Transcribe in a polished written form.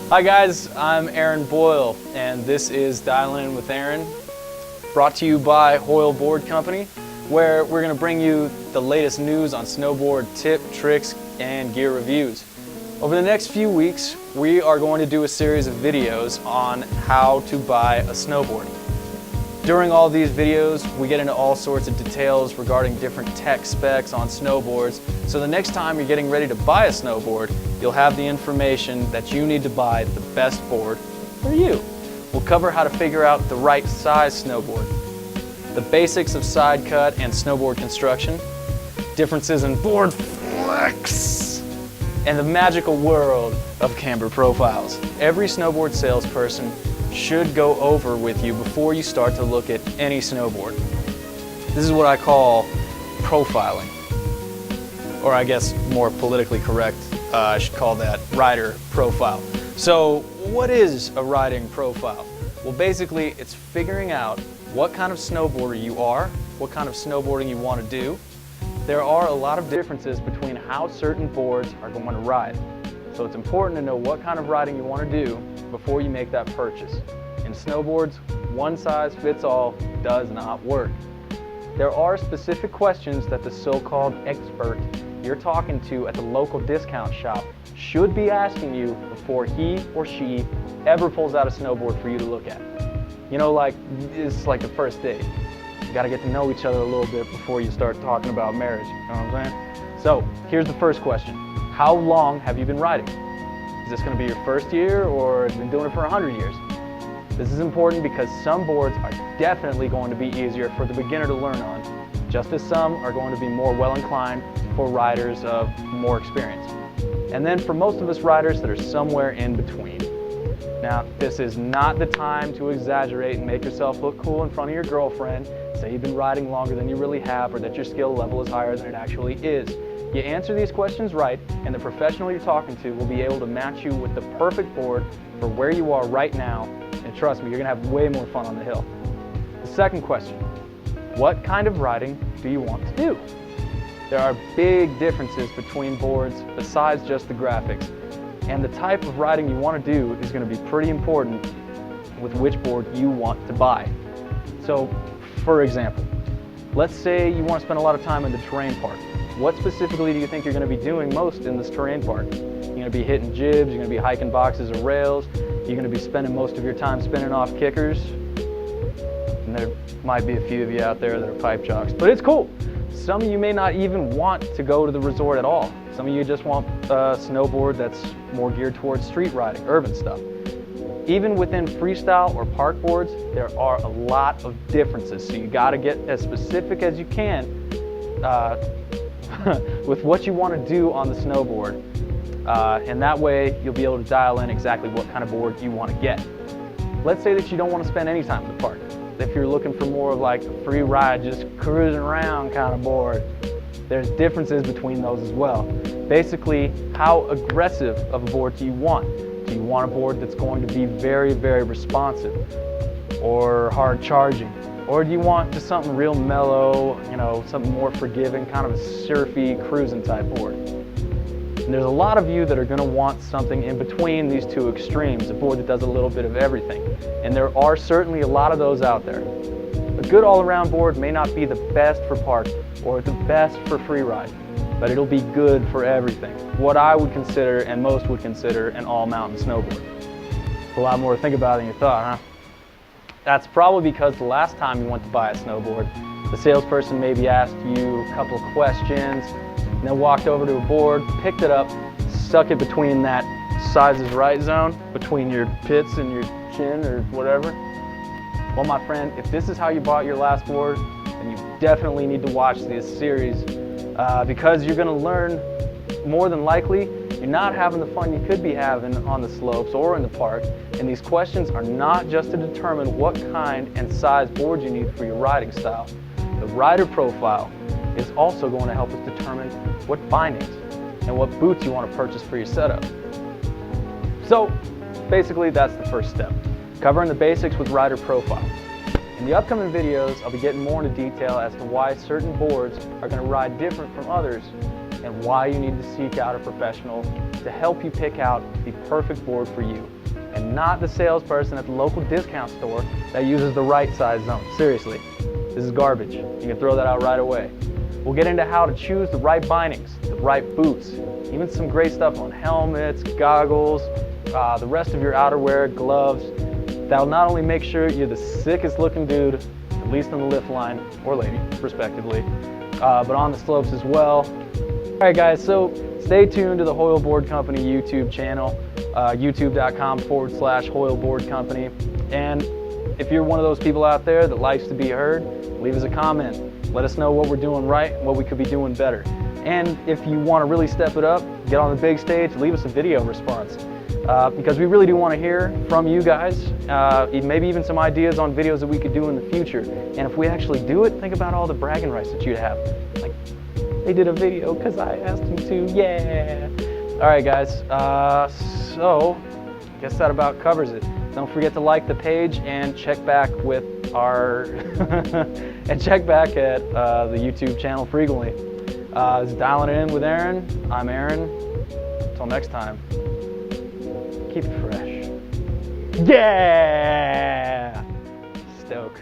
Hi guys, I'm Aaron Boyle, and this is Dialing In with Aaron, brought to you by Hoyle Board Company, where we're going to bring you the latest news on snowboard tip, tricks, and gear reviews. Over the next few weeks, we are going to do a series of videos on how to buy a snowboard. During all these videos, we get into all sorts of details regarding different tech specs on snowboards, so the next time you're getting ready to buy a snowboard, you'll have the information that you need to buy the best board for you. We'll cover how to figure out the right size snowboard, the basics of side cut and snowboard construction, differences in board flex, and the magical world of camber profiles. Every snowboard salesperson should go over with you before you start to look at any snowboard. This is what I call profiling, or I guess more politically correct, I should call that rider profile. So what is a riding profile? Well, basically it's figuring out what kind of snowboarder you are, what kind of snowboarding you want to do. There are a lot of differences between how certain boards are going to ride. So it's important to know what kind of riding you want to do before you make that purchase. In snowboards, one size fits all does not work. There are specific questions that the so-called expert you're talking to at the local discount shop should be asking you before he or she ever pulls out a snowboard for you to look at. You know, like, it's like the first date. You gotta get to know each other a little bit before you start talking about marriage, you know what I'm saying? So, here's the first question. How long have you been riding? Is this going to be your first year, or have you been doing it for 100 years? This is important because some boards are definitely going to be easier for the beginner to learn on, just as some are going to be more well-inclined for riders of more experience. And then for most of us riders that are somewhere in between. Now, this is not the time to exaggerate and make yourself look cool in front of your girlfriend, say you've been riding longer than you really have, or that your skill level is higher than it actually is. You answer these questions right, and the professional you're talking to will be able to match you with the perfect board for where you are right now, and trust me, you're going to have way more fun on the hill. The second question, what kind of riding do you want to do? There are big differences between boards besides just the graphics, and the type of riding you want to do is going to be pretty important with which board you want to buy. So, for example, let's say you want to spend a lot of time in the terrain park. What specifically do you think you're going to be doing most in this terrain park? You're going to be hitting jibs, you're going to be hiking boxes or rails, you're going to be spending most of your time spinning off kickers, and there might be a few of you out there that are pipe jocks, but it's cool. Some of you may not even want to go to the resort at all. Some of you just want a snowboard that's more geared towards street riding, urban stuff. Even within freestyle or park boards, there are a lot of differences, so you got to get as specific as you can with what you want to do on the snowboard, and that way you'll be able to dial in exactly what kind of board you want to get. Let's say that you don't want to spend any time in the park. If you're looking for more of like a free ride, just cruising around kind of board, there's differences between those as well. Basically, how aggressive of a board do you want? Do you want a board that's going to be very, very responsive or hard charging? Or do you want just something real mellow, you know, something more forgiving, kind of a surfy, cruising type board? And there's a lot of you that are going to want something in between these two extremes, a board that does a little bit of everything. And there are certainly a lot of those out there. A good all-around board may not be the best for park or the best for free ride, but it'll be good for everything. What I would consider, and most would consider, an all-mountain snowboard. A lot more to think about than you thought, huh? That's probably because the last time you went to buy a snowboard, the salesperson maybe asked you a couple of questions, and then walked over to a board, picked it up, stuck it between that size is right zone, between your pits and your chin or whatever. Well, my friend, if this is how you bought your last board, then you definitely need to watch this series because you're going to learn, more than likely, you're not having the fun you could be having on the slopes or in the park, and these questions are not just to determine what kind and size board you need for your riding style. The rider profile is also going to help us determine what bindings and what boots you want to purchase for your setup. So basically that's the first step, covering the basics with rider profile. In the upcoming videos, I'll be getting more into detail as to why certain boards are going to ride different from others and why you need to seek out a professional to help you pick out the perfect board for you, and not the salesperson at the local discount store that uses the right size zone. Seriously, this is garbage. You can throw that out right away. We'll get into how to choose the right bindings, the right boots, even some great stuff on helmets, goggles, the rest of your outerwear, gloves. That'll not only make sure you're the sickest looking dude, at least on the lift line, or lady, respectively, but on the slopes as well. All right guys, so stay tuned to the Hoyle Board Company YouTube channel, youtube.com/Hoyle Board Company. And if you're one of those people out there that likes to be heard, leave us a comment. Let us know what we're doing right and what we could be doing better. And if you want to really step it up, get on the big stage, leave us a video response. Because we really do want to hear from you guys, maybe even some ideas on videos that we could do in the future. And if we actually do it, think about all the bragging rights that you'd have. Like, they did a video because I asked them to, yeah. All right guys, so I guess that about covers it. Don't forget to like the page and check back with our, and check back at the YouTube channel frequently. This is Dialing It In with Aaron. I'm Aaron. Until next time. Keep it fresh. Yeah! Stoke.